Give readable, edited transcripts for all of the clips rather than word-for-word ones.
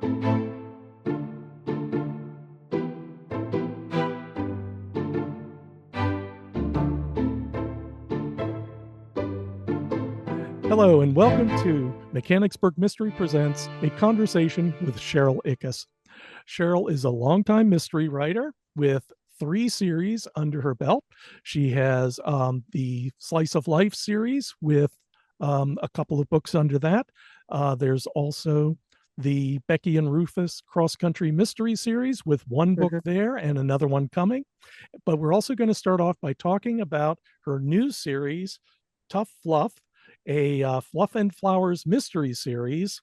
Hello and welcome to Mechanicsburg Mystery Presents a conversation with Sheryl Ickes. Sheryl is a longtime mystery writer with 3 series under her belt. She has the Slice of Life series with a couple of books under that. There's also the Becky and Rufus Cross Country Mystery series with one book there and another one coming. But we're also going to start off by talking about her new series, Tough Fluff, a Fluff and Flowers Mystery series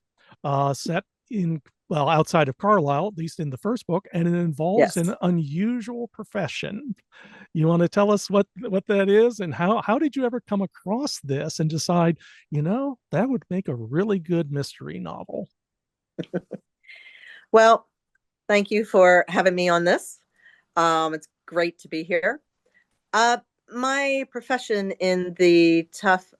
set in, well, outside of Carlisle, at least in the first book, and it involves an unusual profession. You want to tell us what that is, and how did you ever come across this and decide, that would make a really good mystery novel? Well, thank you for having me on this. It's great to be here. My profession in the Tough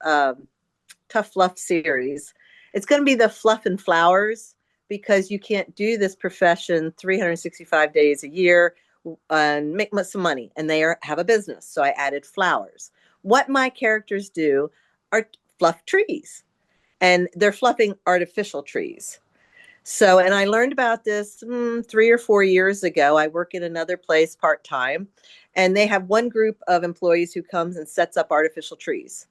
Fluff series, it's going to be the Fluff and Flowers, because you can't do this profession 365 days a year and make some money, and they have a business. So I added flowers. What my characters do are fluff trees, and they're fluffing artificial trees. So, and I learned about this 3 or 4 years ago. I work in another place part-time, and they have one group of employees who comes and sets up artificial trees.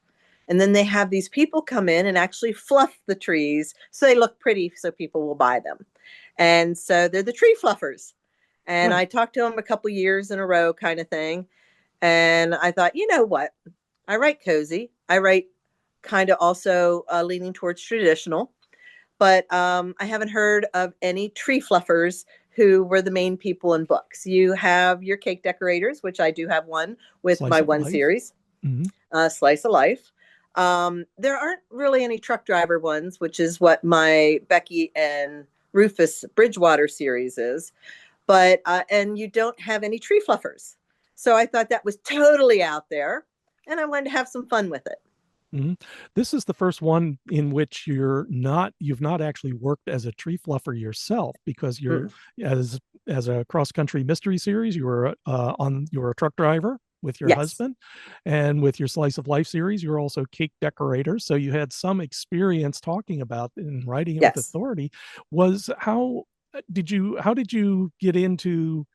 And then they have these people come in and actually fluff the trees so they look pretty so people will buy them. And so they're the tree fluffers. And I talked to them a couple years in a row kind of thing. And I thought, you know what? I write cozy. I write kind of also leaning towards traditional. But I haven't heard of any tree fluffers who were the main people in books. You have your cake decorators, which I do have one with my one series, Slice of Life. There aren't really any truck driver ones, which is what my Becky and Rufus Bridgewater series is. But, and you don't have any tree fluffers. So I thought that was totally out there, and I wanted to have some fun with it. This is the first one in which you've not actually worked as a tree fluffer yourself, because you're as a cross country mystery series, you were a truck driver with your husband, and with your Slice of Life series, you're also cake decorator. So you had some experience talking about and writing it with authority. How did you get into,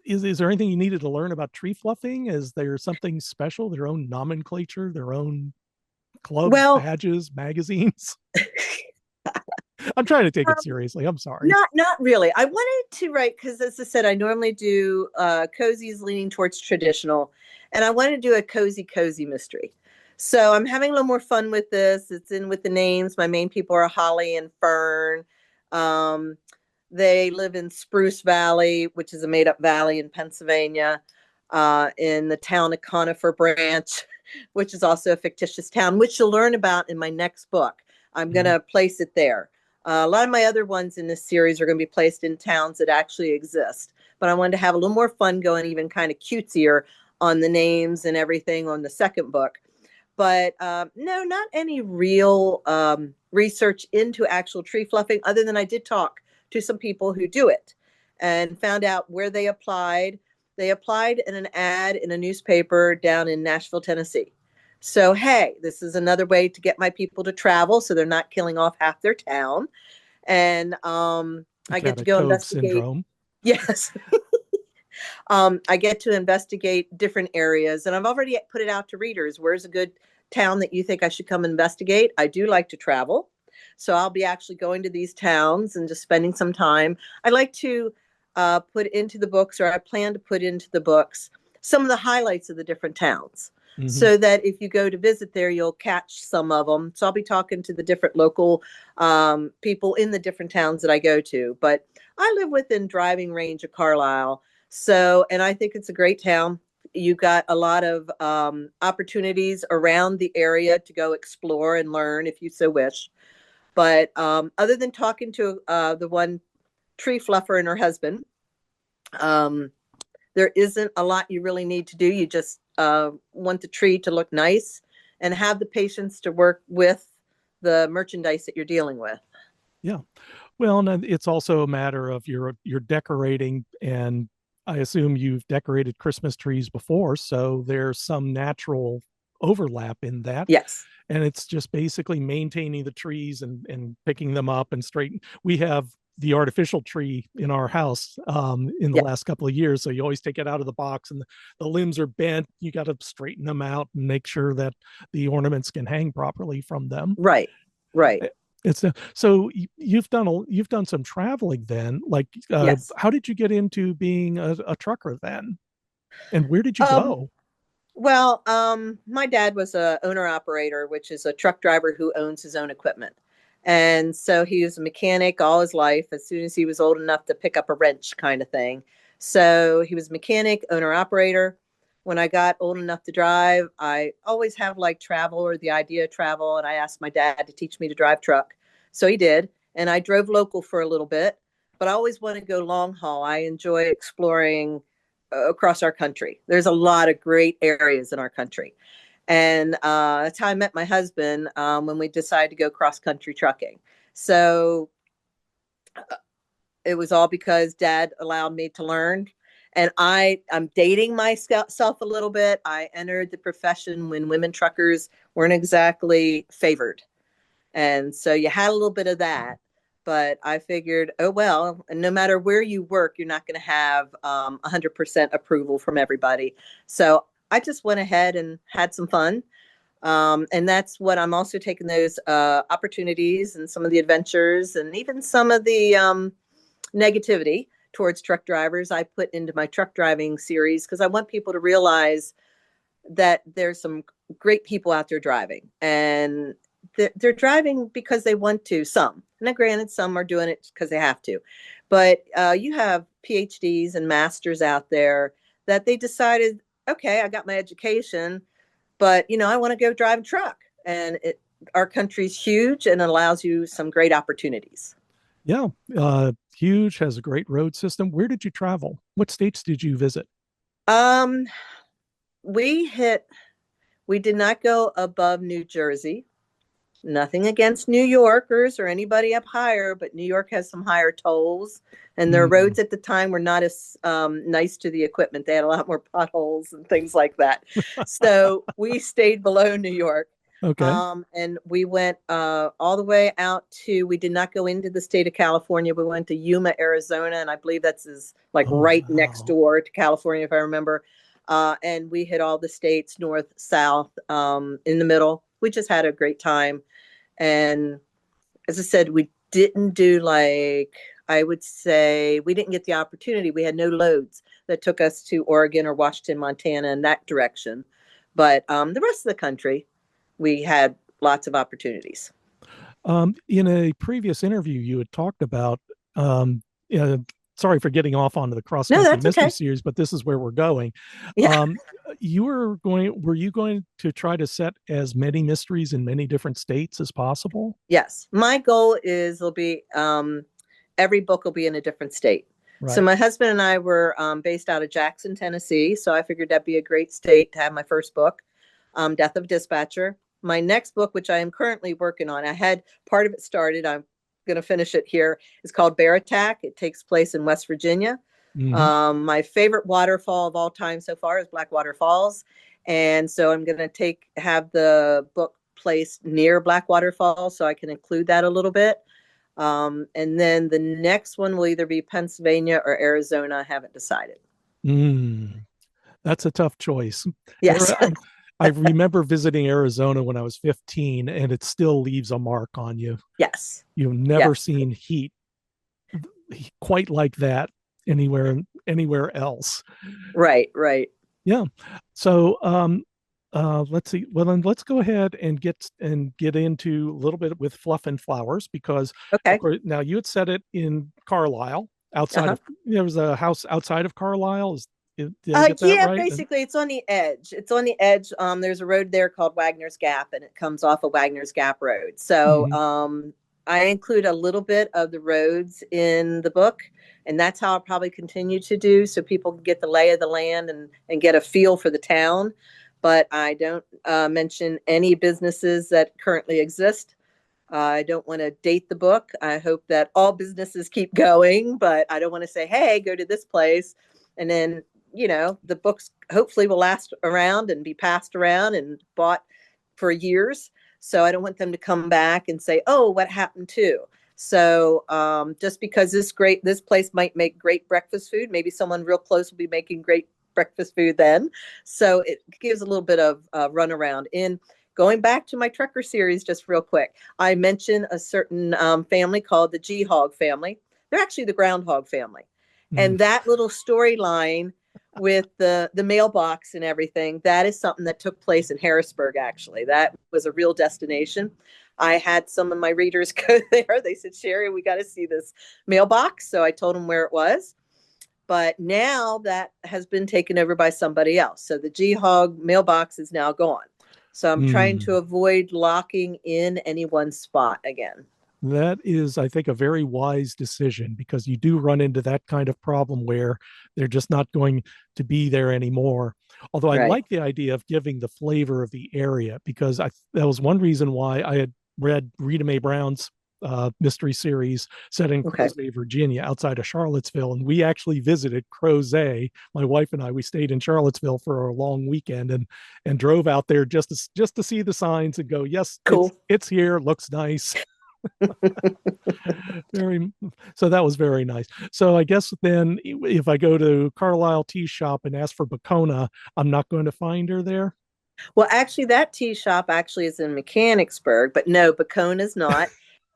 is there anything you needed to learn about tree fluffing? Is there something special, their own nomenclature, their own club badges, magazines? I'm trying to take it seriously. I'm sorry. Not really. I wanted to write, because as I said, I normally do cozies leaning towards traditional, and I wanted to do a cozy mystery. So I'm having a little more fun with this. It's in with the names. My main people are Holly and Fern. They live in Spruce Valley, which is a made-up valley in Pennsylvania, in the town of Conifer Branch, which is also a fictitious town, which you'll learn about in my next book. I'm going to place it there. A lot of my other ones in this series are going to be placed in towns that actually exist. But I wanted to have a little more fun, going even kind of cutesier on the names and everything on the second book. But no, not any real research into actual tree fluffing, other than I did talk to some people who do it and found out where they applied. They applied in an ad in a newspaper down in Nashville, Tennessee. So, hey, this is another way to get my people to travel, so they're not killing off half their town. And I get to go investigate. Syndrome. Yes. I get to investigate different areas, and I've already put it out to readers. Where's a good town that you think I should come investigate? I do like to travel, so I'll be actually going to these towns and just spending some time. I like to put into the books, or I plan to put into the books, some of the highlights of the different towns. So that if you go to visit there, you'll catch some of them. So I'll be talking to the different local people in the different towns that I go to. But I live within driving range of Carlisle. So, and I think it's a great town. You got a lot of opportunities around the area to go explore and learn if you so wish. But other than talking to the one tree fluffer and her husband, there isn't a lot you really need to do. You just want the tree to look nice and have the patience to work with the merchandise that you're dealing with. Yeah. Well, and it's also a matter of you're decorating, and I assume you've decorated Christmas trees before, so there's some natural overlap in that. Yes. And it's just basically maintaining the trees and picking them up and straighten. We have the artificial tree in our house in the Yeah. last couple of years, so you always take it out of the box, and the limbs are bent. You got to straighten them out and make sure that the ornaments can hang properly from them. Right. Right. It's so you've done some traveling then. Like, Yes. how did you get into being a trucker then, and where did you Um, go? well, my dad was a owner operator, which is a truck driver who owns his own equipment. And so he was a mechanic all his life as soon as he was old enough to pick up a wrench kind of thing. So he was mechanic, owner operator. When I got old enough to drive, I always have like travel or the idea of travel. And I asked my dad to teach me to drive truck. So he did. And I drove local for a little bit, but I always want to go long haul. I enjoy exploring across our country. There's a lot of great areas in our country. And that's how I met my husband when we decided to go cross country trucking. So it was all because dad allowed me to learn. And I'm dating myself a little bit. I entered the profession when women truckers weren't exactly favored. And so you had a little bit of that. But I figured, oh, well, and no matter where you work, you're not going to have 100% approval from everybody. So I just went ahead and had some fun. And that's what I'm also taking those opportunities and some of the adventures and even some of the negativity towards truck drivers I put into my truck driving series because I want people to realize that there's some great people out there driving, and they're driving because they want to. Some, now granted, some are doing it because they have to, but you have PhDs and masters out there that they decided, okay, I got my education, but I want to go drive a truck, and our country's huge and it allows you some great opportunities. Yeah, huge, has a great road system. Where did you travel? What states did you visit? Um, we hit. We did not go above New Jersey. Nothing against New Yorkers or anybody up higher, but New York has some higher tolls, and their Mm, roads at the time were not as nice to the equipment. They had a lot more potholes and things like that. So we stayed below New York. okay. And we went all the way out to, we did not go into the state of California. We went to Yuma, Arizona, and I believe that's like Oh, right next wow. door to California, if I remember. And we hit all the states, north, south, in the middle. We just had a great time. And as I said, we didn't do like, I would say we didn't get the opportunity. We had no loads that took us to Oregon or Washington, Montana in that direction. But the rest of the country, we had lots of opportunities. In a previous interview, you had talked about, uh, sorry for getting off onto the cross No, country that's mystery okay. series, but this is where we're going. Yeah. Um, were you going to try to set as many mysteries in many different states as possible? Yes. My goal is will be every book will be in a different state. So Right. my husband and I were based out of Jackson, Tennessee. So I figured that'd be a great state to have my first book, Death of Dispatcher. My next book, which I am currently working on, I had part of it started. I'm going to finish it here. It's called Bear Attack. It takes place in West Virginia. Hmm. My favorite waterfall of all time so far is Blackwater Falls. And so I'm going to have the book placed near Blackwater Falls so I can include that a little bit. And then the next one will either be Pennsylvania or Arizona. I haven't decided. Mm, that's a tough choice. Yes. Ari- I remember visiting Arizona when I was 15, and it still leaves a mark on you. Yes. You've never Yes. seen heat quite like that anywhere else. Right. Right. Yeah. So let's see. Well, then let's go ahead and get into a little bit with Fluff and Flowers, because of Okay. course now you had said it in Carlisle, outside Uh-huh. of, there was a house outside of Carlisle. Did I get that Yeah, right? And, basically it's on the edge. It's on the edge. There's a road there called Wagner's Gap, and it comes off of Wagner's Gap Road. So mhm. I include a little bit of the roads in the book, and that's how I'll probably continue to do so people can get the lay of the land and get a feel for the town. But I don't mention any businesses that currently exist. I don't want to date the book. I hope that all businesses keep going, but I don't want to say, hey, go to this place. And then, the books hopefully will last around and be passed around and bought for years. So I don't want them to come back and say, oh, what happened to? So just because this place might make great breakfast food, maybe someone real close will be making great breakfast food then. So it gives a little bit of runaround. In going back to my trucker series, just real quick, I mentioned a certain family called the G Hog family. They're actually the groundhog family. Mm. And that little storyline with the mailbox and everything, that is something that took place in Harrisburg, actually. That was a real destination. I had some of my readers go there. They said, Sherry, we got to see this mailbox. So I told them where it was. But now that has been taken over by somebody else. So the G Hog mailbox is now gone. So I'm trying to avoid locking in any one spot again. That is, I think, a very wise decision, because you do run into that kind of problem where they're just not going to be there anymore. Although I Right. like the idea of giving the flavor of the area, because that was one reason why I had read Rita Mae Brown's mystery series set in Okay. Crozet, Virginia, outside of Charlottesville. And we actually visited Crozet. My wife and I, we stayed in Charlottesville for a long weekend and drove out there just to see the signs and go, yes, Cool. it's here, looks nice. Very, so that was very nice. So I guess then if I go to Carlisle Tea Shop and ask for Bacona, I'm not going to find her there. Well, actually, that tea shop actually is in Mechanicsburg, but no, Bacone is not.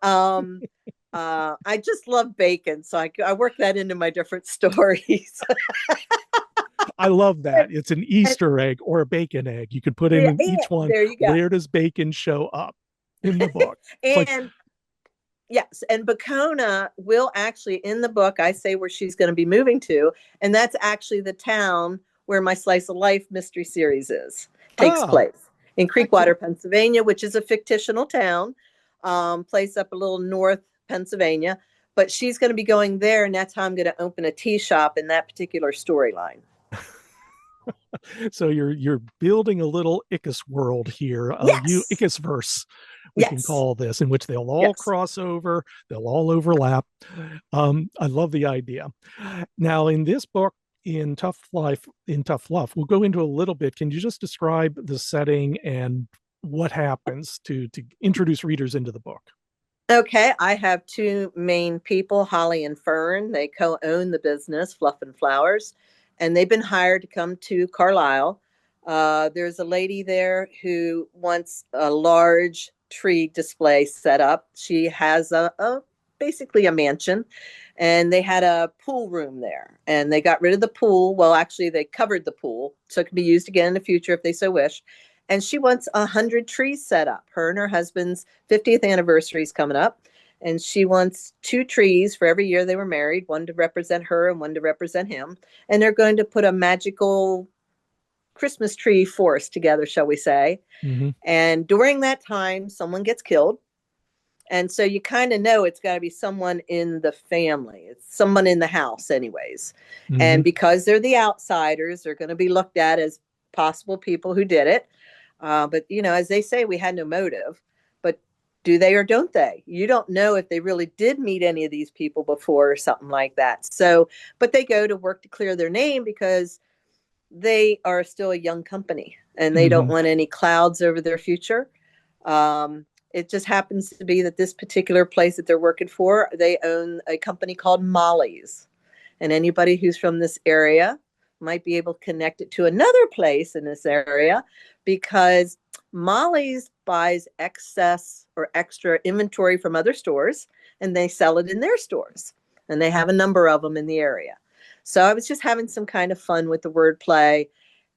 Um, I just love bacon, so I work that into my different stories. I love that. It's an Easter egg or a bacon egg. You could put in each one. There you go. Where does bacon show up in the book? It's like, And yes, and Bacona will actually, in the book, I say where she's going to be moving to, and that's actually the town where my Slice of Life mystery series takes place in Creekwater, excellent. Pennsylvania, which is a fictional town, place up a little north Pennsylvania. But she's going to be going there, and that's how I'm going to open a tea shop in that particular storyline. So you're building a little Ickes world here, Yes. Ickes verse, we can Yes. call this, in which they'll all Yes. cross over, they'll all overlap. I love the idea. Now, in this book, in Tough Fluff, we'll go into a little bit. Can you just describe the setting and what happens to introduce readers into the book? Okay, I have two main people, Holly and Fern. They co-own the business, Fluff and Flowers, and they've been hired to come to Carlisle. There's a lady there who wants a large tree display set up. She has basically a mansion, and they had a pool room there, and they got rid of the pool. Well, actually, they covered the pool, so it can be used again in the future if they so wish. And she wants 100 trees set up. Her and her husband's 50th anniversary is coming up, and she wants 2 trees for every year they were married, one to represent her and one to represent him. And they're going to put a magical Christmas tree forest together, shall we say. Mm-hmm. And during that time, someone gets killed. And so you kind of know it's got to be someone in the family. It's someone in the house, anyways. Mm-hmm. And because they're the outsiders, they're going to be looked at as possible people who did it. But, as they say, we had no motive. But do they or don't they? You don't know if they really did meet any of these people before or something like that. So, but they go to work to clear their name because they are still a young company and they don't want any clouds over their future. It just happens to be that this particular place that they're working for, they own a company called Molly's. And anybody who's from this area might be able to connect it to another place in this area, because Molly's buys excess or extra inventory from other stores and they sell it in their stores. And they have a number of them in the area. So I was just having some kind of fun with the wordplay,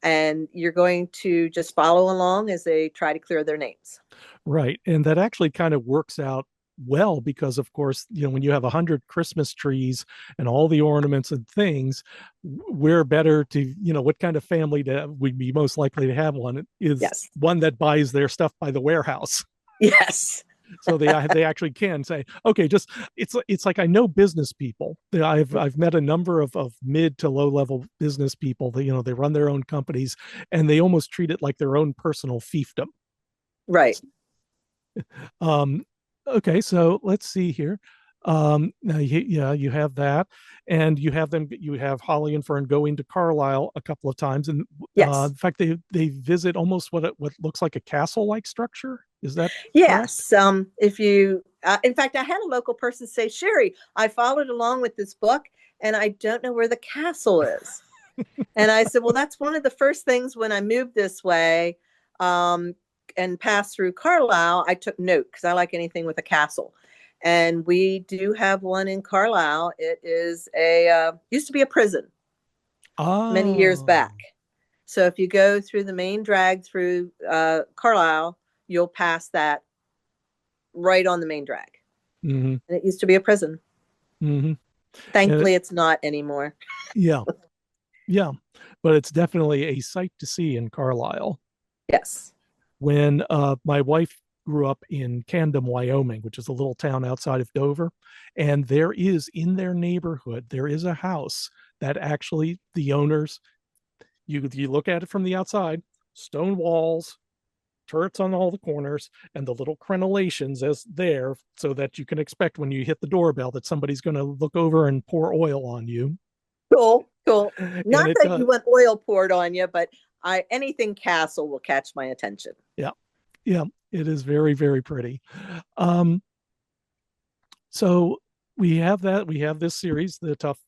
and you're going to just follow along as they try to clear their names. Right. And that actually kind of works out well, because of course, when you have 100 Christmas trees and all the ornaments and things, we're better to, what kind of family would be most likely to have one is Yes. one that buys their stuff by the warehouse. Yes. So they actually can say, okay, just it's like, I know business people. I've met a number of mid to low level business people that, they run their own companies and they almost treat it like their own personal fiefdom. Right. Okay, so let's see here. Now yeah, you have that, and you have them. You have Holly and Fern going to Carlisle a couple of times, and Yes. in fact, they visit almost what looks like a castle-like structure. Is that correct? Yes. If you, in fact, I had a local person say, Sherry, I followed along with this book and I don't know where the castle is. And I said, well, that's one of the first things when I moved this way um, and passed through Carlisle, I took note because I like anything with a castle. And we do have one in Carlisle. It is used to be a prison many years Oh, back. So if you go through the main drag through Carlisle, you'll pass that right on the main drag. mm-hmm, And it used to be a prison. mm-hmm. And Thankfully, it's not anymore. yeah, yeah, but it's definitely a sight to see in Carlisle. Yes. When my wife grew up in Camden, Wyoming, which is a little town outside of Dover, and there is in their neighborhood there is a house that actually the owners you look at it from the outside, stone walls, turrets on all the corners, and the little crenellations as there, so that you can expect when you hit the doorbell that somebody's going to look over and pour oil on you. Cool. Cool. And Not it that does. you want oil poured on you, but anything castle will catch my attention. Yeah, yeah, it is very very pretty. Um, so we have that. We have this series, the Tough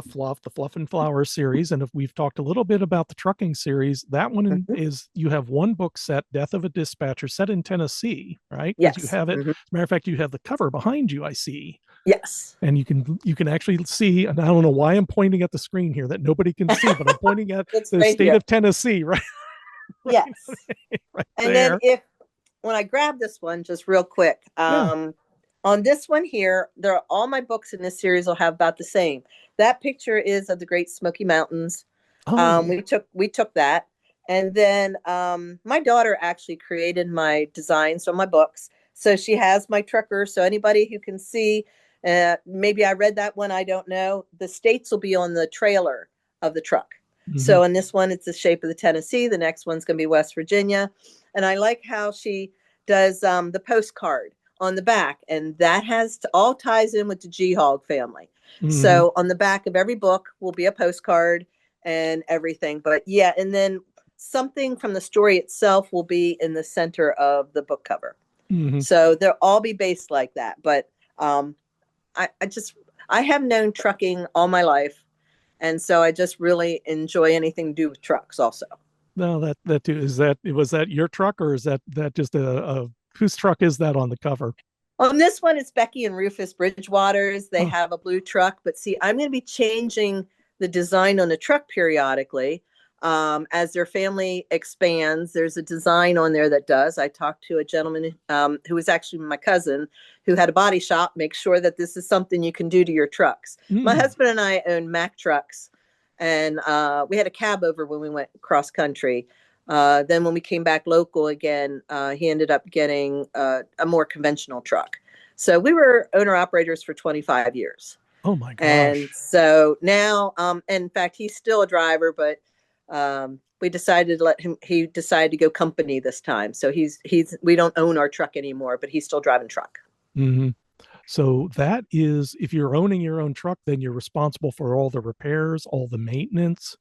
Fluff, the Fluff and Flowers series, and if we've talked a little bit about the trucking series, that one Mhm. is you have one book set, Death of a Dispatcher, set in Tennessee, right? Because you Yes. have it. Mhm. As a matter of fact, you have the cover behind you. I see, Yes. and you can actually see. And I don't know why I'm pointing at the screen here that nobody can see, but I'm pointing at It's the right state here. of Tennessee, right, Yes. right And then there. if when I grab this one, just real quick, Yeah. on this one here, there are all my books in this series will have about the same. That picture is of the Great Smoky Mountains. Oh. We took that, and then my daughter actually created my designs on my books, so she has my trucker. So anybody who can see, maybe I read that one, I don't know. The states will be on the trailer of the truck. Mm-hmm. So in this one, it's the shape of the Tennessee. The next one's going to be West Virginia, and I like how she does the postcard on the back, and that all ties in with the G Hog family. Mm-hmm. So on the back of every book will be a postcard and everything. But yeah, and then something from the story itself will be in the center of the book cover. Mm-hmm. So they'll all be based like that. But um, I have known trucking all my life, and so I just really enjoy anything to do with trucks also. No, that too. Is that was that your truck, or is that just a whose truck is that on the cover? On this one, it's Becky and Rufus Bridgewaters. They Oh, have a blue truck, but see, I'm going to be changing the design on the truck periodically as their family expands. There's a design on there that does. I talked to a gentleman who was actually my cousin who had a body shop. Make sure that this is something you can do to your trucks. My mm, husband and I own Mack trucks, and we had a cab over when we went cross country. Then when we came back local again, he ended up getting a more conventional truck. So we were owner operators for 25 years. oh my And gosh. so now, in fact, he's still a driver, but we decided to he decided to go company this time. So we don't own our truck anymore, but he's still driving truck. Hmm. So that is, if you're owning your own truck, then you're responsible for all the repairs, all the maintenance.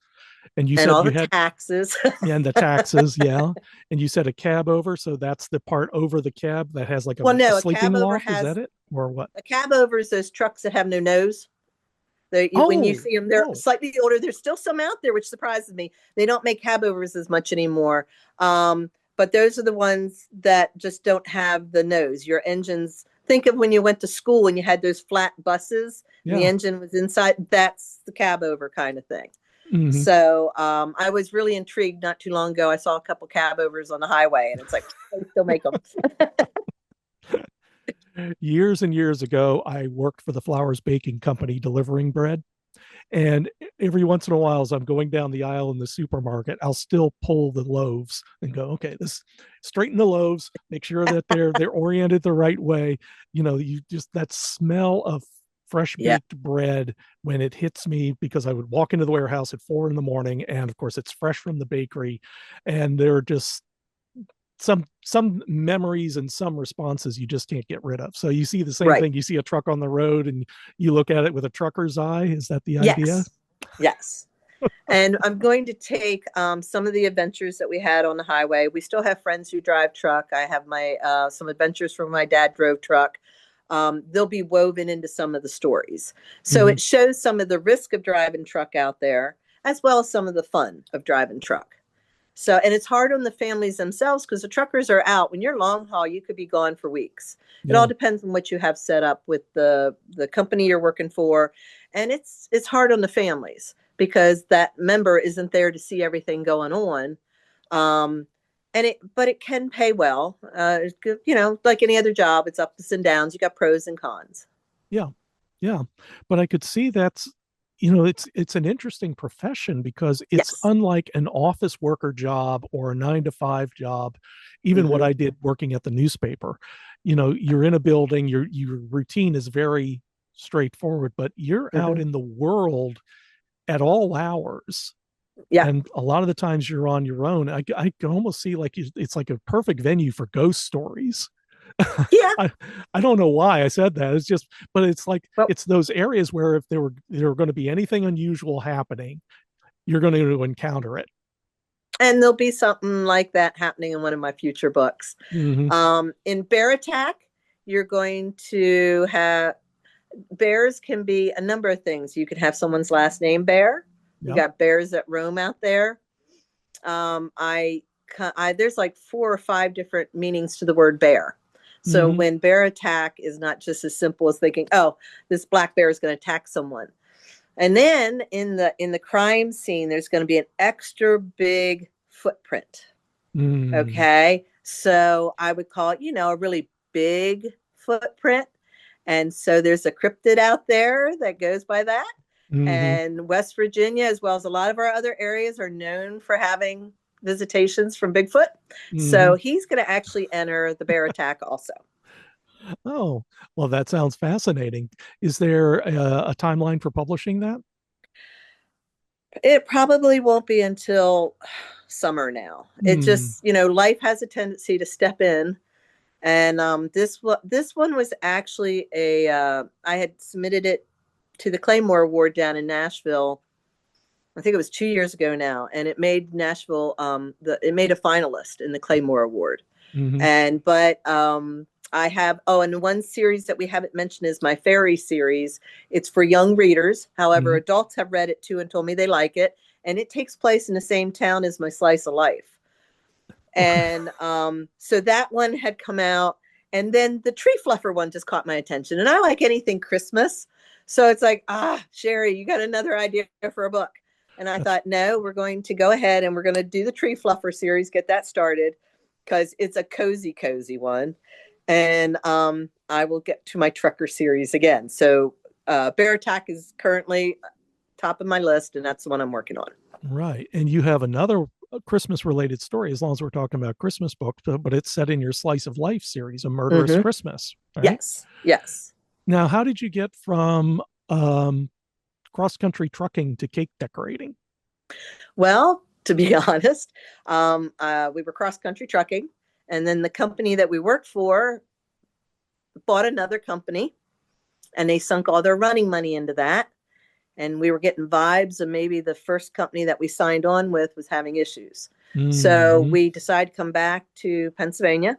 And you And said all you the had, taxes. yeah, and the taxes, yeah. And you said a cab over, so that's the part over the cab that has like Well, a no, sleeping loft. Is that it, or what? a cab over is those trucks that have no nose. When you Oh, see them, they're oh, slightly older. There's still some out there, which surprises me. They don't make cab overs as much anymore. But those are the ones that just don't have the nose. Your engines, think of when you went to school and you had those flat buses and the yeah. engine was inside. That's the cab over kind of thing. Hmm. So I was really intrigued not too long ago. I saw a couple cab overs on the highway, and it's like, they still make them. Years and years ago, I worked for the Flowers Baking Company delivering bread. And every once in a while, as I'm going down the aisle in the supermarket, I'll still pull the loaves and go, okay, this straighten the loaves, make sure that they're oriented the right way. You know, you just that smell of fresh Yeah. baked bread when it hits me, because I would walk into the warehouse at 4 in the morning, and of course it's fresh from the bakery, and they're just some memories and some responses you just can't get rid of. So you see the same Right. thing. You see a truck on the road and you look at it with a trucker's eye. Is that the idea? Yes. Yes. And I'm going to take some of the adventures that we had on the highway. We still have friends who drive truck. I have my some adventures from my dad drove truck. They'll be woven into some of the stories. So Mm-hmm. it shows some of the risk of driving truck out there, as well as some of the fun of driving truck. So, and it's hard on the families themselves because the truckers are out. When you're long haul, you could be gone for weeks. It Yeah. all depends on what you have set up with the company you're working for, and it's hard on the families because that member isn't there to see everything going on. Um, but it can pay well. It's good, like any other job, it's ups and downs. You got pros and cons. Yeah. Yeah. But I could see that's, it's an interesting profession because it's Yes. unlike an office worker job or a 9 to 5 job, even what Hmm. I did working at the newspaper. You're in a building, your routine is very straightforward, but you're out Hmm. in the world at all hours. Yeah. And a lot of the times you're on your own. I can almost see like it's like a perfect venue for ghost stories. Yeah. I I don't know why I said that. It's just, but it's like Well, it's those areas where if there were going to be anything unusual happening, you're going to encounter it. and there'll be something like that happening in one of my future books. Mm-hmm. In Bear Attack, you're going to have bears can be a number of things. You can have someone's last name Bear. You Yep. got bears that roam out there. I there's like 4 or 5 different meanings to the word bear. So Mm-hmm. when bear attack is not just as simple as thinking, oh, this black bear is going to attack someone. And then in the crime scene, there's going to be an extra big footprint. Mm-hmm. Okay. So I would call it, a really big footprint. And so there's a cryptid out there that goes by that. Mm-hmm. And West Virginia, as well as a lot of our other areas, are known for having visitations from Bigfoot. Mm-hmm. So he's going to actually enter the bear attack also. Oh, well, that sounds fascinating. Is there a timeline for publishing that? It probably won't be until summer now. It Mm. just, life has a tendency to step in. And this one was actually I had submitted it to the Claymore Award down in Nashville. I think it was 2 years ago now, and it made Nashville. It made a finalist in the Claymore Award. Mm-hmm. But I have and one series that we haven't mentioned is my fairy series. It's for young readers. However, Mm-hmm. adults have read it too and told me they like it, and it takes place in the same town as my slice of life. And so that one had come out, and then the tree fluffer one just caught my attention, and I like anything Christmas, so it's like, Sherry, you got another idea for a book. And I That's thought, no, we're going to go ahead and we're going to do the tree fluffer series, get that started, because it's a cozy one. And I will get to my trucker series again. So bear attack is currently top of my list, and that's the one I'm working on. right. And you have another Christmas related story, as long as we're talking about Christmas books, but it's set in your Slice of Life series, A Murderous Mm-hmm. Christmas, right? Yes. Now, how did you get from cross country trucking to cake decorating? Well, to be honest, we were cross country trucking, and then the company that we worked for bought another company, and they sunk all their running money into that. And we were getting vibes, and maybe the first company that we signed on with was having issues. So Mm-hmm. we decided to come back to Pennsylvania.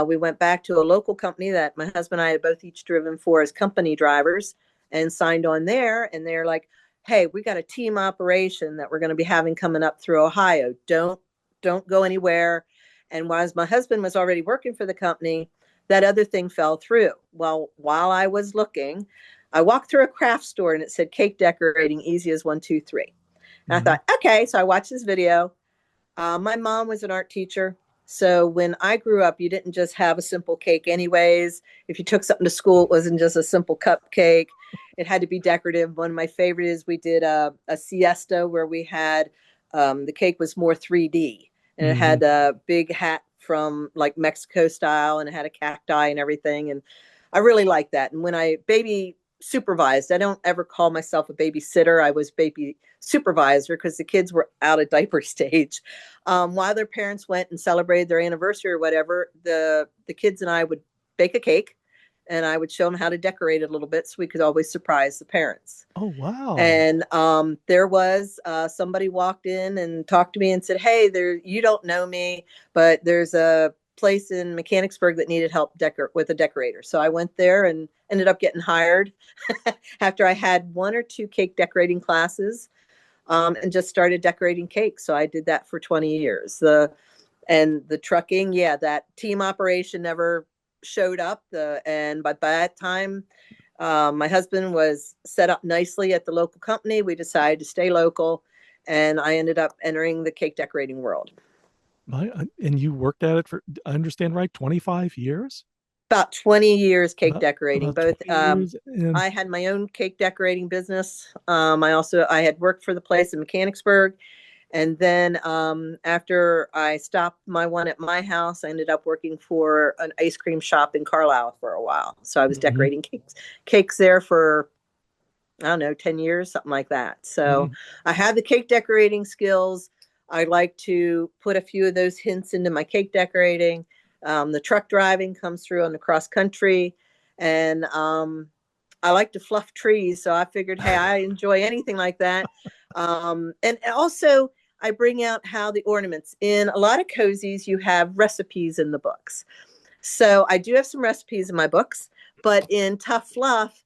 We went back to a local company that my husband and I had both each driven for as company drivers and signed on there. And they're like, hey, we got a team operation that we're going to be having coming up through Ohio. Don't go anywhere. And while my husband was already working for the company, that other thing fell through. Well, while I was looking, I walked through a craft store and it said cake decorating, easy as 1, 2, 3. And I Mm-hmm. thought, okay. So I watched this video. My mom was an art teacher. So when I grew up, you didn't just have a simple cake anyways. If you took something to school, it wasn't just a simple cupcake. It had to be decorative. One of my favorites is we did a siesta where we had the cake was more 3D, and it Mm-hmm. had a big hat from like Mexico style, and it had a cacti and everything. And I really liked that. And when I baby supervised. I don't ever call myself a babysitter. I was baby supervisor because the kids were out of diaper stage. While their parents went and celebrated their anniversary or whatever, the kids and I would bake a cake, and I would show them how to decorate it a little bit so we could always surprise the parents. Oh, wow. And there was somebody walked in and talked to me and said, "Hey, you don't know me, but there's a place in Mechanicsburg that needed help with a decorator." So I went there and ended up getting hired after I had 1 or 2 cake decorating classes, and just started decorating cakes. So I did that for 20 years. The trucking, yeah, that team operation never showed up. And by that time, my husband was set up nicely at the local company. We decided to stay local, and I ended up entering the cake decorating world. And you worked at it for, I understand, right, 25 years? About 20 years cake decorating. About Both 20 years, and I had my own cake decorating business. I had worked for the place in Mechanicsburg. And then after I stopped my one at my house, I ended up working for an ice cream shop in Carlisle for a while. So I was decorating cakes there for, I don't know, 10 years, something like that. So I had the cake decorating skills. I like to put a few of those hints into my cake decorating. The truck driving comes through on the cross country. And I like to fluff trees. So I figured, hey, I enjoy anything like that. And also, I bring out how the ornaments in a lot of cozies, you have recipes in the books. So I do have some recipes in my books, but in Tough Fluff,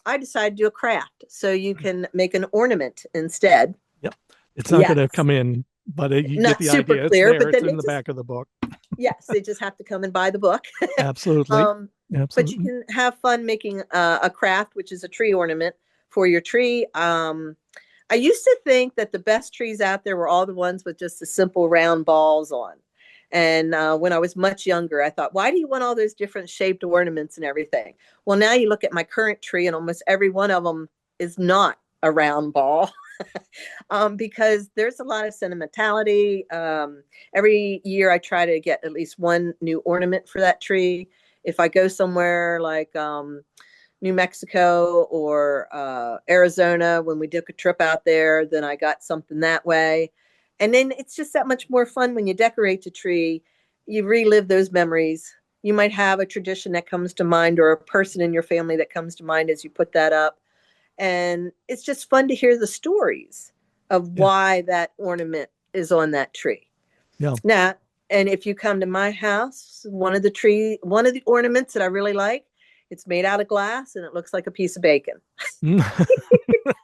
I decided to do a craft. So you can make an ornament instead. Yep. It's not going to come in, but you get the idea. It's there. But it's in the back of the book. Yes, they just have to come and buy the book. Absolutely. Absolutely. But you can have fun making a craft, which is a tree ornament for your tree. I used to think that the best trees out there were all the ones with just the simple round balls on. And when I was much younger, I thought, why do you want all those different shaped ornaments and everything? Well, now you look at my current tree and almost every one of them is not a round ball. Because there's a lot of sentimentality. Every year I try to get at least one new ornament for that tree. If I go somewhere like New Mexico or Arizona, when we took a trip out there, then I got something that way. And then it's just that much more fun when you decorate the tree. You relive those memories. You might have a tradition that comes to mind or a person in your family that comes to mind as you put that up. And it's just fun to hear the stories of why that ornament is on that tree. Yeah. Now, and if you come to my house, one of the ornaments that I really like, it's made out of glass and it looks like a piece of bacon.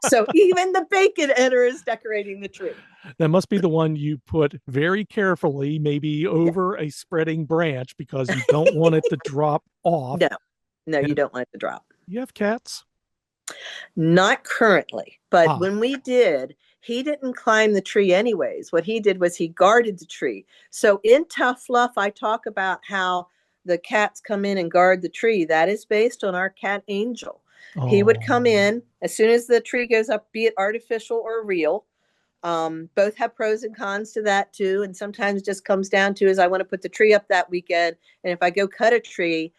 So even the bacon enters decorating the tree. That must be the one you put very carefully, maybe over a spreading branch, because you don't want it to drop off. No, you don't want it to drop. You have cats? Not currently, but when we did, he didn't climb the tree anyways. What he did was he guarded the tree. So in Tough Fluff, I talk about how the cats come in and guard the tree. That is based on our cat Angel. He would come in as soon as the tree goes up, be it artificial or real. Both have pros and cons to that too. And sometimes it just comes down to, is I want to put the tree up that weekend. And if I go cut a tree,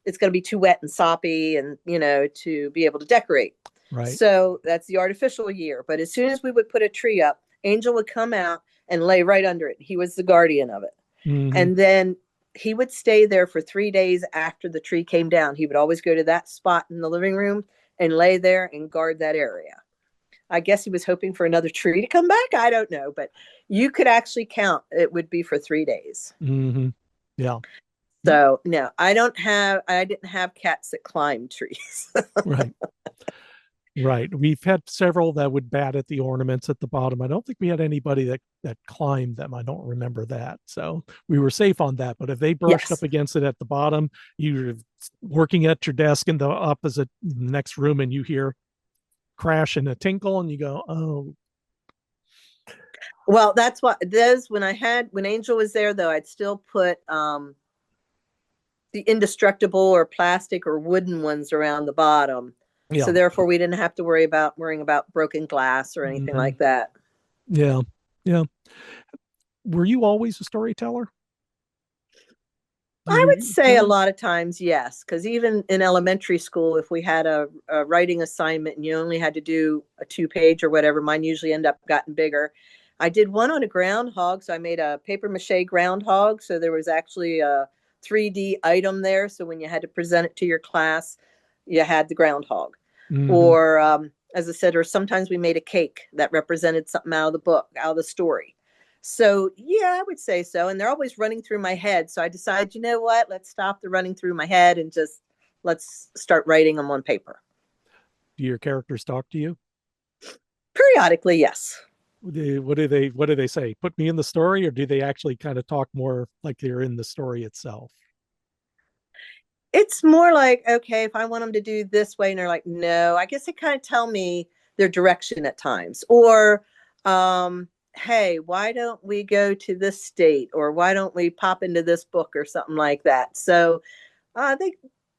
it's going to be too wet and soppy and, to be able to decorate. Right. So that's the artificial year. But as soon as we would put a tree up, Angel would come out and lay right under it. He was the guardian of it. And then he would stay there for 3 days after the tree came down. He would always go to that spot in the living room and lay there and guard that area. I guess he was hoping for another tree to come back. I don't know, but you could actually count. It would be for 3 days. Yeah. So no, I didn't have cats that climb trees. Right. We've had several that would bat at the ornaments at the bottom. I don't think we had anybody that climbed them. I don't remember that. So we were safe on that. But if they brushed up against it at the bottom, you're working at your desk in the opposite next room and you hear crash and a tinkle and you go, oh. Well, that's what when Angel was there though, I'd still put the indestructible or plastic or wooden ones around the bottom. So therefore we didn't have to worrying about broken glass or anything like that. Yeah. Were you always a storyteller? Do I would you say a feel? lot of times, yes, because even in elementary school, if we had a writing assignment and you only had to do a 2 page or whatever, mine usually end up gotten bigger. I did one on a groundhog, so I made a paper mache groundhog. So there was actually a 3D item there. So when you had to present it to your class, you had the groundhog. Mm-hmm. Or as I said, or sometimes we made a cake that represented something out of the book, out of the story. So yeah, I would say so. And they're always running through my head. So I decided, you know what? Let's stop the running through my head and just let's start writing them on paper. Do your characters talk to you? Periodically, yes. What do they say? Put me in the story, or do they actually kind of talk more like they're in the story itself? It's more like, okay, if I want them to do this way, and they're like, no, I guess they kind of tell me their direction at times. Or, hey, why don't we go to this state? Or why don't we pop into this book or something like that? So they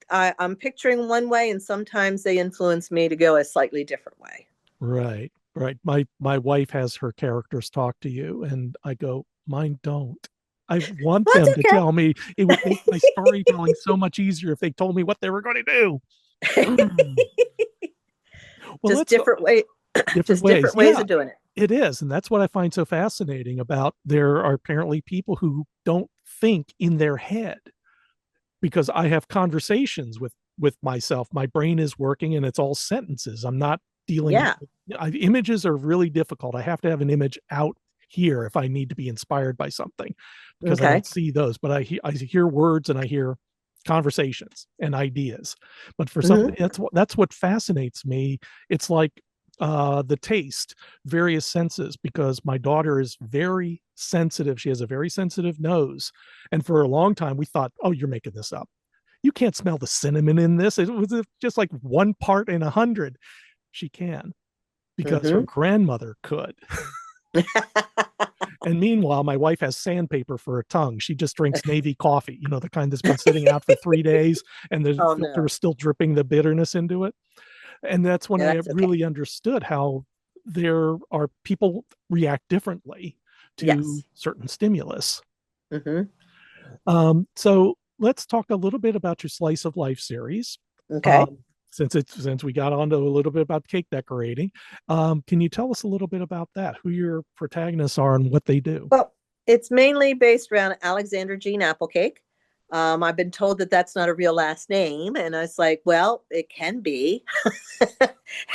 I'm picturing one way, and sometimes they influence me to go a slightly different way. Right, right. My wife has her characters talk to you, and I go, mine don't. I want Well, them to that's tell me. It would make my storytelling so much easier if they told me what they were going to do. okay. Well, Just let's different way, different just ways. different ways Yeah, of doing it. it is. And that's what I find so fascinating about there are apparently people who don't think in their head because I have conversations with myself. My brain is working and it's all sentences. I'm not dealing. Yeah. Images are really difficult. I have to have an image out here if I need to be inspired by something because I Okay. don't see those. But I hear words and I hear conversations and ideas. But for some, Hmm. that's what fascinates me. It's like the taste, various senses, because my daughter is very sensitive. She has a very sensitive nose. And for a long time, we thought, oh, you're making this up. You can't smell the cinnamon in this. It was just like one part in 100. She can because her Hmm. grandmother could. And meanwhile, my wife has sandpaper for her tongue. She just drinks Navy coffee, the kind that's been sitting out for 3 days and the Oh filter no. is still dripping the bitterness into it. And that's when Yeah, I that's okay. really understood how there are people react differently to Yes. certain stimulus. Hmm. So let's talk a little bit about your slice of life series. Okay. Um, since we got on to a little bit about cake decorating, can you tell us a little bit about that? Who your protagonists are and what they do? Well, it's mainly based around Alexander Jean Applecake. I've been told that that's not a real last name, and I was like, well, it can be.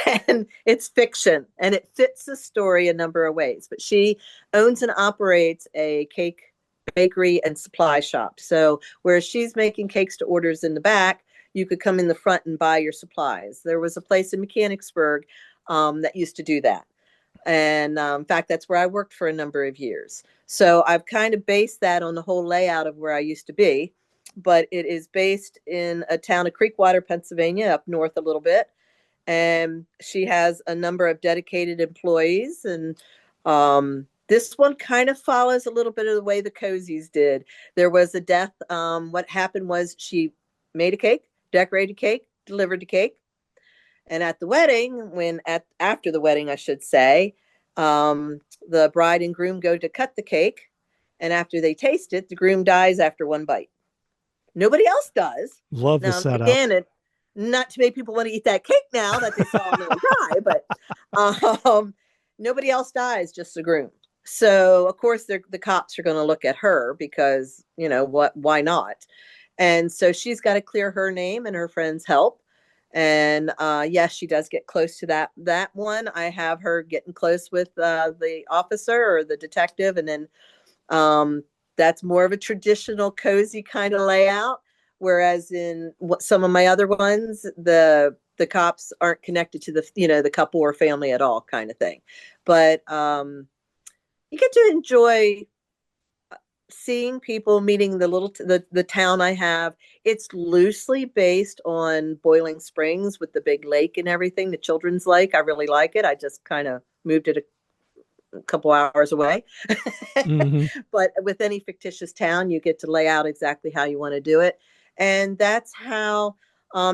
And it's fiction, and it fits the story a number of ways. But she owns and operates a cake bakery and supply shop. So whereas she's making cakes to orders in the back, you could come in the front and buy your supplies. There was a place in Mechanicsburg that used to do that. And in fact, that's where I worked for a number of years. So I've kind of based that on the whole layout of where I used to be. But it is based in a town of Creek Water, Pennsylvania, up north a little bit. And she has a number of dedicated employees. And this one kind of follows a little bit of the way the Cozies did. There was a death. What happened was she made a cake, decorated cake, delivered the cake, and at the wedding, after the wedding, I should say, the bride and groom go to cut the cake, and after they taste it, the groom dies after one bite. Nobody else does. Love the Now, setup. again, not to make people want to eat that cake now that they saw a man die, but nobody else dies, just the groom. So, of course, the cops are going to look at her because, what? Why not? And so she's got to clear her name and her friends help. And yes, she does get close to that one. I have her getting close with the officer or the detective, and then um, that's more of a traditional cozy kind of layout. Whereas in some of my other ones, the cops aren't connected to the couple or family at all, kind of thing. But you get to enjoy seeing people, meeting the town I have. It's loosely based on Boiling Springs with the big lake and everything. The children's lake, I really like it. I just kind of moved it a couple hours away. Mm-hmm. But with any fictitious town, you get to lay out exactly how you want to do it. And that's how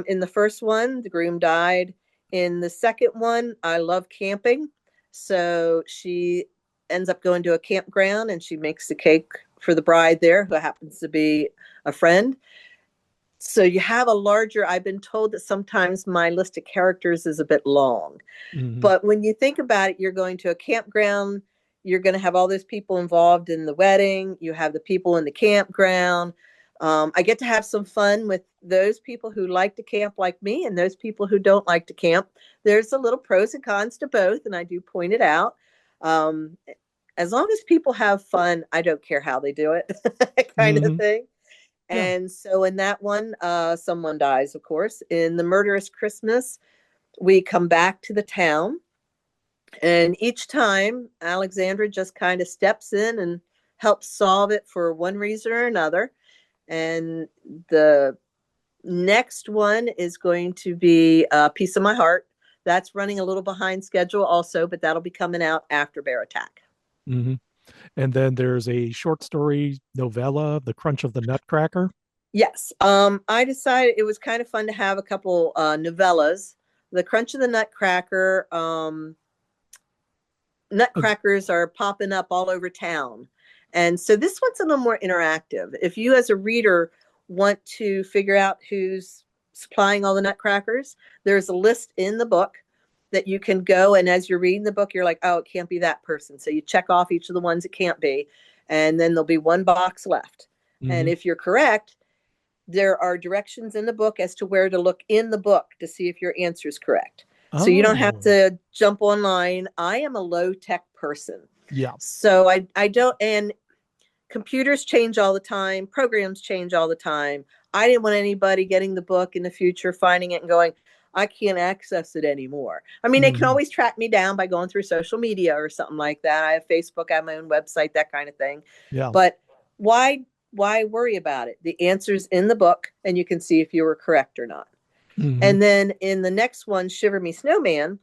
in the first one the groom died. In the second one, I love camping, so she ends up going to a campground and she makes the cake for the bride there, who happens to be a friend. So you have a larger, I've been told that sometimes my list of characters is a bit long. Mm-hmm. But when you think about it, you're going to a campground, you're going to have all those people involved in the wedding, you have the people in the campground. I get to have some fun with those people who like to camp like me and those people who don't like to camp. There's a little pros and cons to both, and I do point it out. As long as people have fun, I don't care how they do it, kind of thing. Yeah. And so in that one, someone dies, of course. In the Murderous Christmas, we come back to the town. And each time, Alexandra just kind of steps in and helps solve it for one reason or another. And the next one is going to be a Piece of My Heart. That's running a little behind schedule also, but that'll be coming out after Bear Attack. Mm-hmm. And then there's a short story novella, The Crunch of the Nutcracker. Yes. I decided it was kind of fun to have a couple novellas. The Crunch of the Nutcracker. Nutcrackers are popping up all over town. And so this one's a little more interactive. If you as a reader want to figure out who's supplying all the nutcrackers, there's a list in the book that you can go, and as you're reading the book, you're like, oh, it can't be that person. So you check off each of the ones it can't be, and then there'll be one box left. Mm-hmm. And if you're correct, there are directions in the book as to where to look in the book to see if your answer is correct. Oh. So you don't have to jump online. I am a low-tech person. Yeah. So I don't, and computers change all the time. Programs change all the time. I didn't want anybody getting the book in the future, finding it and going, I can't access it anymore. I mean, they can always track me down by going through social media or something like that. I have Facebook, I have my own website, that kind of thing. Yeah. But why worry about it? The answer's in the book, and you can see if you were correct or not. Mm-hmm. And then in the next one, Shiver Me Snowman,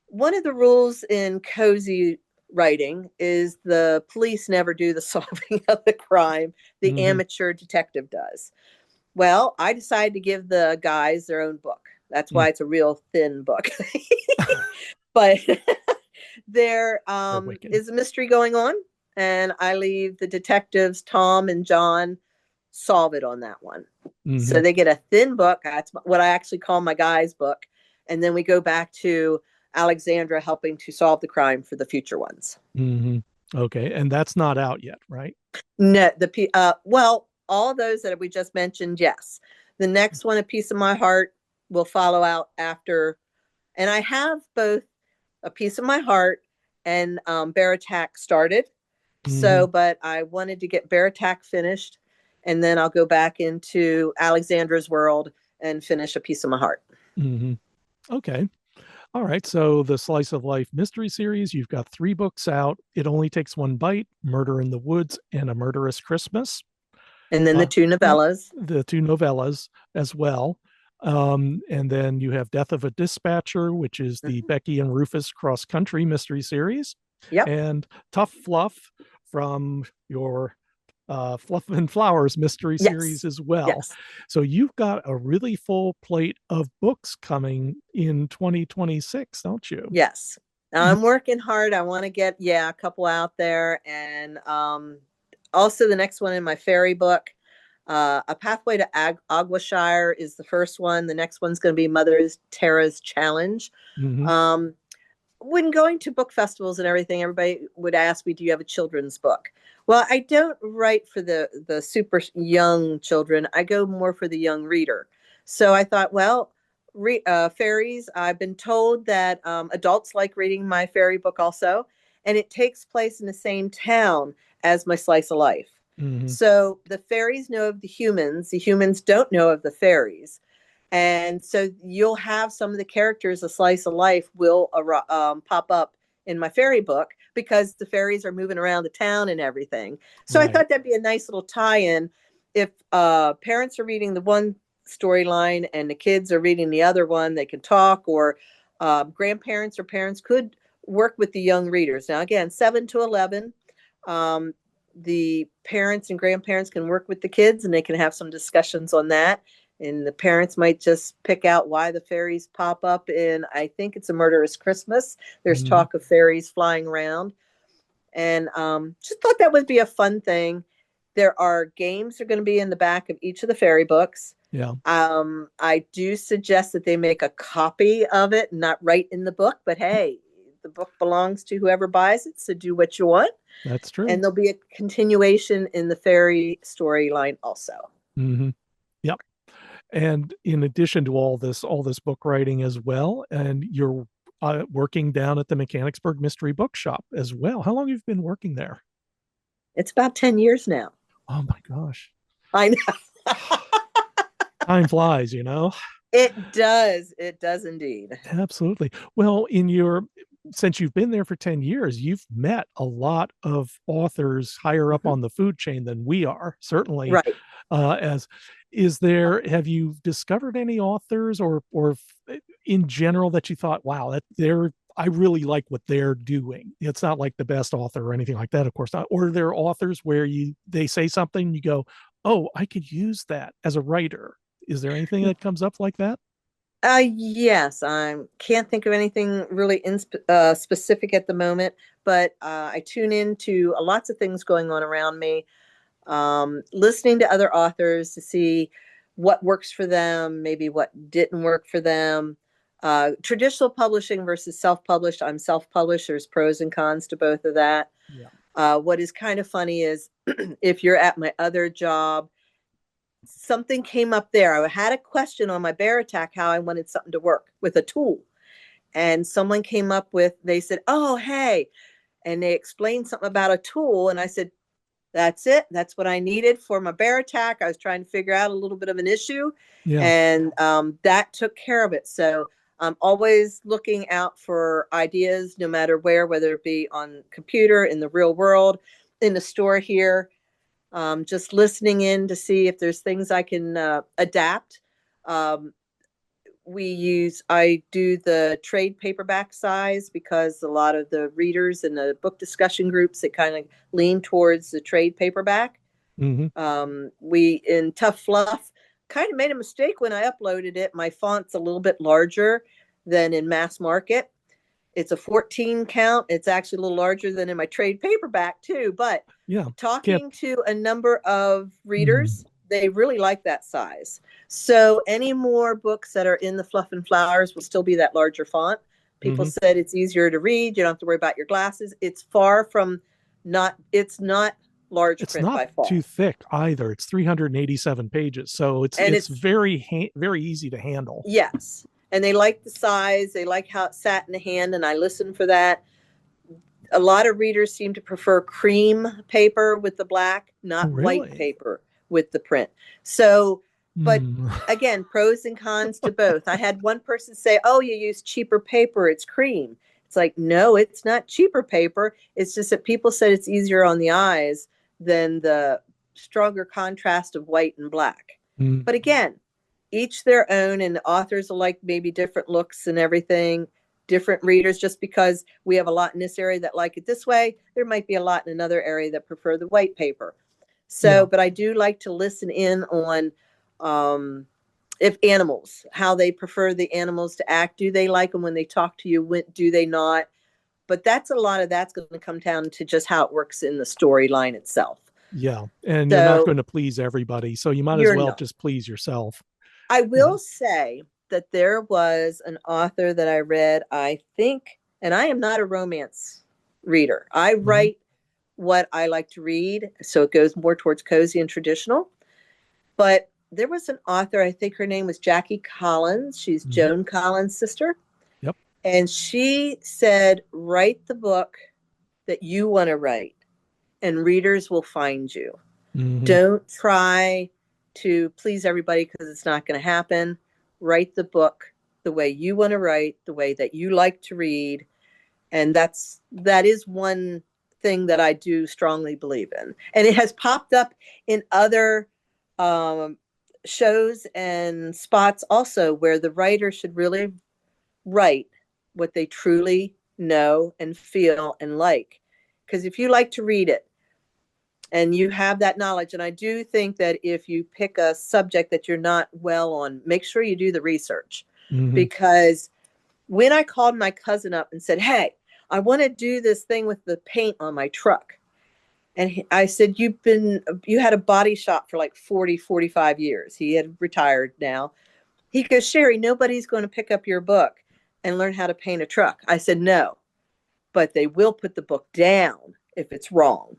one of the rules in cozy writing is the police never do the solving of the crime. The amateur detective does. Well, I decided to give the guys their own book. That's why it's a real thin book. But there is a mystery going on, and I leave the detectives, Tom and John, solve it on that one. Mm-hmm. So they get a thin book. That's what I actually call my guys' book. And then we go back to Alexandra helping to solve the crime for the future ones. Mm-hmm. Okay. And that's not out yet, right? No, well, all those that we just mentioned, yes. The next one, A Piece of My Heart, will follow out after. And I have both A Piece of My Heart and Bear Attack started. Mm-hmm. So, but I wanted to get Bear Attack finished, and then I'll go back into Alexandra's world and finish A Piece of My Heart. Mm-hmm. Okay. All right. So the Slice of Life mystery series, you've got 3 books out. It Only Takes One Bite, Murder in the Woods, and A Murderous Christmas. And then the 2 novellas. The 2 novellas as well. And then you have Death of a Dispatcher, which is the Becky and Rufus cross-country mystery series. Yep. And Tough Fluff from your Fluff and Flowers mystery series as well. Yes. So you've got a really full plate of books coming in 2026, don't you? Yes. I'm working hard. I want to get, a couple out there. And also the next one in my fairy book, A Pathway to Aguashire is the first one. The next one's going to be Mother Terra's Challenge. Mm-hmm. When going to book festivals and everything, everybody would ask me, do you have a children's book? Well, I don't write for the super young children. I go more for the young reader. So I thought, well, fairies, I've been told that adults like reading my fairy book also, and it takes place in the same town as my Slice of Life. Mm-hmm. So the fairies know of the humans don't know of the fairies. And so you'll have some of the characters, A Slice of Life will pop up in my fairy book because the fairies are moving around the town and everything. So right. I thought that'd be a nice little tie-in. If parents are reading the one storyline and the kids are reading the other one, they can talk, or grandparents or parents could work with the young readers. Now, again, 7 to 11, the parents and grandparents can work with the kids and they can have some discussions on that. And the parents might just pick out why the fairies pop up in, I think it's A Murderous Christmas. There's talk of fairies flying around. And just thought that would be a fun thing. There are games that are going to be in the back of each of the fairy books. Yeah. I do suggest that they make a copy of it, not right in the book, but hey, the book belongs to whoever buys it, so do what you want. That's true. And there'll be a continuation in the fairy storyline also. Mm-hmm. Yep. And in addition to all this book writing as well, and you're working down at the Mechanicsburg Mystery Bookshop as well. How long have you been working there? It's about 10 years now. Oh my gosh. I know. Time flies, you know? It does. It does indeed. Absolutely. Well, since you've been there for 10 years, you've met a lot of authors higher up on the food chain than we are, certainly. Right. Have you discovered any authors or in general that you thought, wow, I really like what they're doing? It's not like the best author or anything like that, of course not. Or there are authors where they say something, you go, oh, I could use that as a writer. Is there anything that comes up like that? Yes, I can't think of anything really specific at the moment, but I tune into lots of things going on around me, listening to other authors to see what works for them, maybe what didn't work for them. Traditional publishing versus self-published. I'm self-published. There's pros and cons to both of that. Yeah. What is kind of funny is if you're at my other job, something came up there. I had a question on my bear attack, how I wanted something to work with a tool. And someone came up with, they said, oh, hey, and they explained something about a tool. And I said, that's it. That's what I needed for my bear attack. I was trying to figure out a little bit of an issue. Yeah. And that took care of it. So I'm always looking out for ideas, no matter where, whether it be on computer, in the real world, in the store here. Just listening in to see if there's things I can adapt. I do the trade paperback size because a lot of the readers in the book discussion groups, they kind of lean towards the trade paperback. Mm-hmm. We in Tough Fluff kind of made a mistake when I uploaded it. My font's a little bit larger than in mass market. It's a 14 count. It's actually a little larger than in my trade paperback too. But yeah, talking to a number of readers, they really like that size. So any more books that are in the Fluff and Flowers will still be that larger font. People said it's easier to read. You don't have to worry about your glasses. It's far from it's not large it's print not by far. too thick either. It's 387 pages. So it's very, very easy to handle. Yes. And they like the size. They like how it sat in the hand. And I listen for that. A lot of readers seem to prefer cream paper with the black, not white paper with the print. So, but again, pros and cons to both. I had one person say, oh, you use cheaper paper. It's cream. It's like, no, it's not cheaper paper. It's just that people said it's easier on the eyes than the stronger contrast of white and black. But again, each their own, and the authors will like maybe different looks and everything. Different readers, just because we have a lot in this area that like it this way, there might be a lot in another area that prefer the white paper. So, but I do like to listen in on if animals, how they prefer the animals to act. Do they like them when they talk to you? Do they not? But that's a lot of that's going to come down to just how it works in the storyline itself. Yeah. And you're not going to please everybody. So you might as well just please yourself. I will say that there was an author that I read, I think, and I am not a romance reader. I write what I like to read, so it goes more towards cozy and traditional. But there was an author, I think her name was Jackie Collins. She's Joan Collins' sister. Yep. And she said, write the book that you want to write, and readers will find you. Don't try to please everybody, because it's not going to happen. Write the book the way you want to write, the way that you like to read. And that is one thing that I do strongly believe in. And it has popped up in other shows and spots also, where the writer should really write what they truly know and feel and like. Because if you like to read it, and you have that knowledge. And I do think that if you pick a subject that you're not well on, make sure you do the research. Because when I called my cousin up and said, hey, I want to do this thing with the paint on my truck. And I said, you had a body shop for like 40, 45 years. He had retired now. He goes, Sherry, nobody's going to pick up your book and learn how to paint a truck. I said, no, but they will put the book down if it's wrong.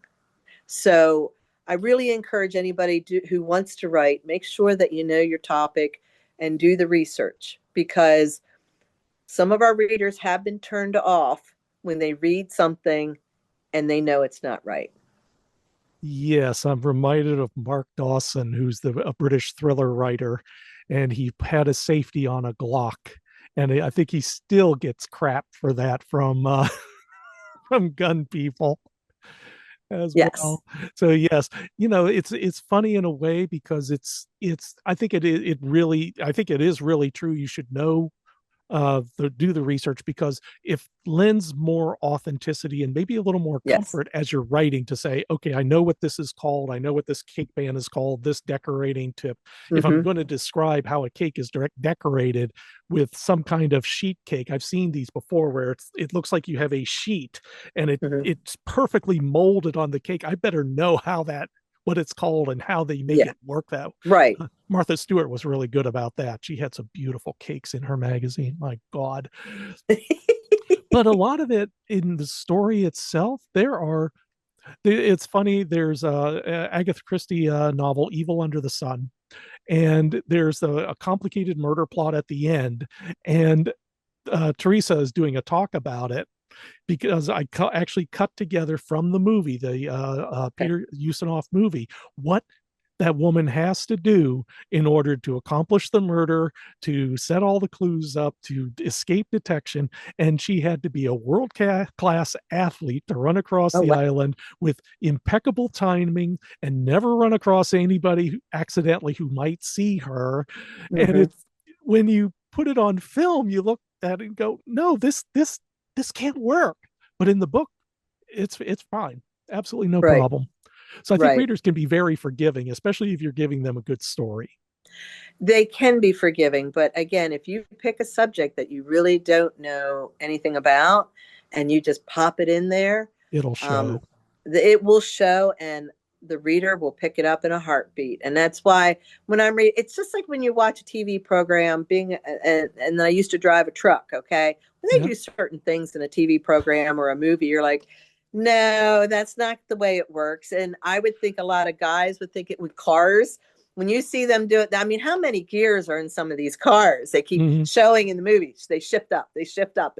So I really encourage anybody who wants to write, make sure that you know your topic and do the research, because some of our readers have been turned off when they read something and they know it's not right. Yes, I'm reminded of Mark Dawson, who's a British thriller writer, and he had a safety on a Glock, and I think he still gets crap for that from from gun people as Yes. well. So yes, it's funny in a way, because I think it is really true. You should know, do the research, because if lends more authenticity and maybe a little more Yes. comfort as you're writing, to say, okay, I know what this is called, I know what this cake pan is called, this decorating tip. If I'm Mm-hmm. going to describe how a cake is decorated with some kind of sheet cake, I've seen these before where it looks like you have a sheet and Mm-hmm. it's perfectly molded on the cake. I better know what it's called and how they make Yeah. it work that. Right. Martha Stewart was really good about that. She had some beautiful cakes in her magazine. My God. But a lot of it in the story itself, it's funny. There's a Agatha Christie novel, Evil Under the Sun, and there's a complicated murder plot at the end. And Teresa is doing a talk about it, because I actually cut together from the movie, the Okay. Peter Ustinov movie, what that woman has to do in order to accomplish the murder, to set all the clues up, to escape detection. And she had to be a world class athlete to run across Oh, the wow. island with impeccable timing and never run across anybody accidentally who might see her. And Mm-hmm. it's, when you put it on film, you look at it and go, no, this can't work. But in the book, it's fine. Absolutely no Right. problem. So I think Right. readers can be very forgiving, especially if you're giving them a good story. They can be forgiving, but again, if you pick a subject that you really don't know anything about and you just pop it in there, It'll um, show. it will show, and the reader will pick it up in a heartbeat. And that's why when I'm reading, it's just like when you watch a TV program, and I used to drive a truck. Okay, when they Yeah. do certain things in a TV program or a movie, you're like, no, that's not the way it works. And I would think a lot of guys would think it with cars. When you see them do it, I mean, how many gears are in some of these cars? They keep Mm-hmm. showing in the movies. They shift up, and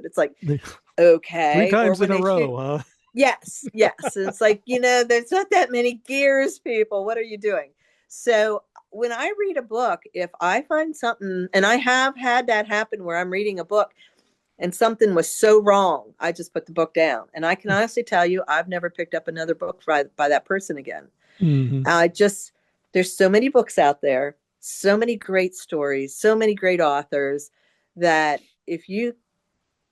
it's like, Three okay. Or times when in a they shoot, row, huh? yes, yes. And it's like, there's not that many gears, people. What are you doing? So when I read a book, if I find something, and I have had that happen where I'm reading a book and something was so wrong, I just put the book down. And I can honestly tell you, I've never picked up another book by that person again. Mm-hmm. There's so many books out there, so many great stories, so many great authors, that if you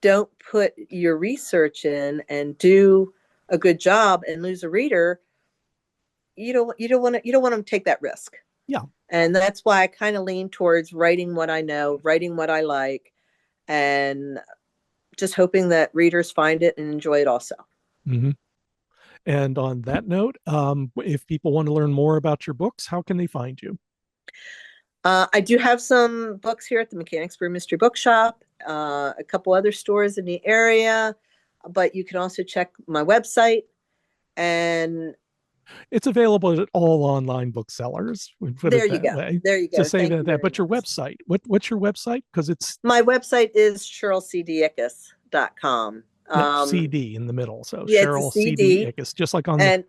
don't put your research in and do a good job and lose a reader, you don't want them to take that risk. Yeah. And that's why I kind of lean towards writing what I know, writing what I like, and just hoping that readers find it and enjoy it also. Mm-hmm. And on that note, if people want to learn more about your books, how can they find you? I do have some books here at the Mechanicsburg Mystery Bookshop, a couple other stores in the area, but you can also check my website. And It's available at all online booksellers. We put there it you that go. way. There you To go. say Thank that, you very but your much. website, what's your website? Because it's My website is SherylCDickes.com. CD in the middle. So Yeah, it's a Sheryl C.D. CD, Ickes, just like on the, and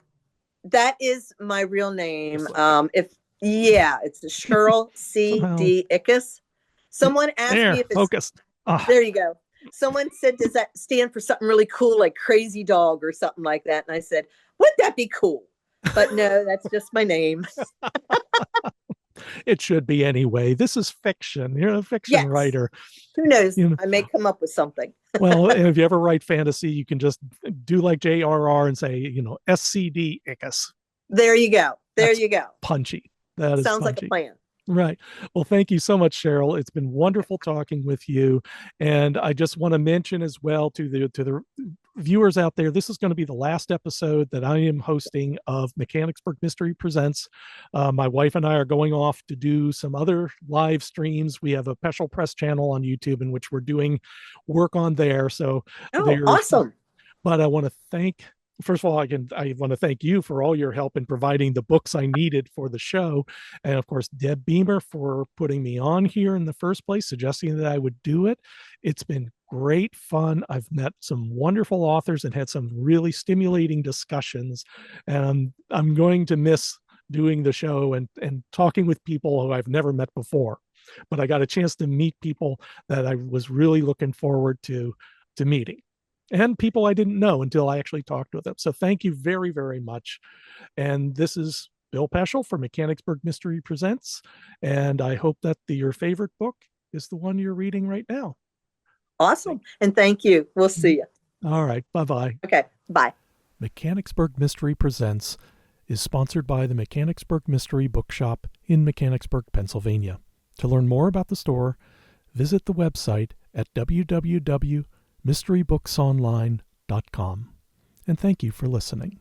that is my real name. just like it. It's Sheryl Somehow, C.D. Ickes. Someone asked me there, if it's, focused. Ah, there you go. Someone said, does that stand for something really cool, like Crazy Dog or something like that? And I said, wouldn't that be cool? But no, that's just my name. it should be anyway. This is fiction. You're a fiction Yes. writer. Who knows? You know, I may come up with something. well, if you ever write fantasy, you can just do like J.R.R. and say, SCD Ickes. There you go. There That's you go. punchy. That is Sounds like a punchy. plan. Right. Well, thank you so much, Sheryl. It's been wonderful talking with you. And I just want to mention as well to the viewers out there, this is going to be the last episode that I am hosting of Mechanicsburg Mystery Presents. My wife and I are going off to do some other live streams. We have a special press channel on YouTube in which we're doing work on there. So Oh, awesome. But I want to thank, first of all, I want to thank you for all your help in providing the books I needed for the show. And of course, Deb Beamer for putting me on here in the first place, suggesting that I would do it. It's been great fun. I've met some wonderful authors and had some really stimulating discussions. And I'm going to miss doing the show and talking with people who I've never met before. But I got a chance to meet people that I was really looking forward to meeting, and people I didn't know until I actually talked with them. So thank you very, very much. And this is Bill Peschel for Mechanicsburg Mystery Presents. And I hope that your favorite book is the one you're reading right now. Awesome. And thank you. We'll see you. All right. Bye-bye. Okay. Bye. Mechanicsburg Mystery Presents is sponsored by the Mechanicsburg Mystery Bookshop in Mechanicsburg, Pennsylvania. To learn more about the store, visit the website at www.mysterybooksonline.com. And thank you for listening.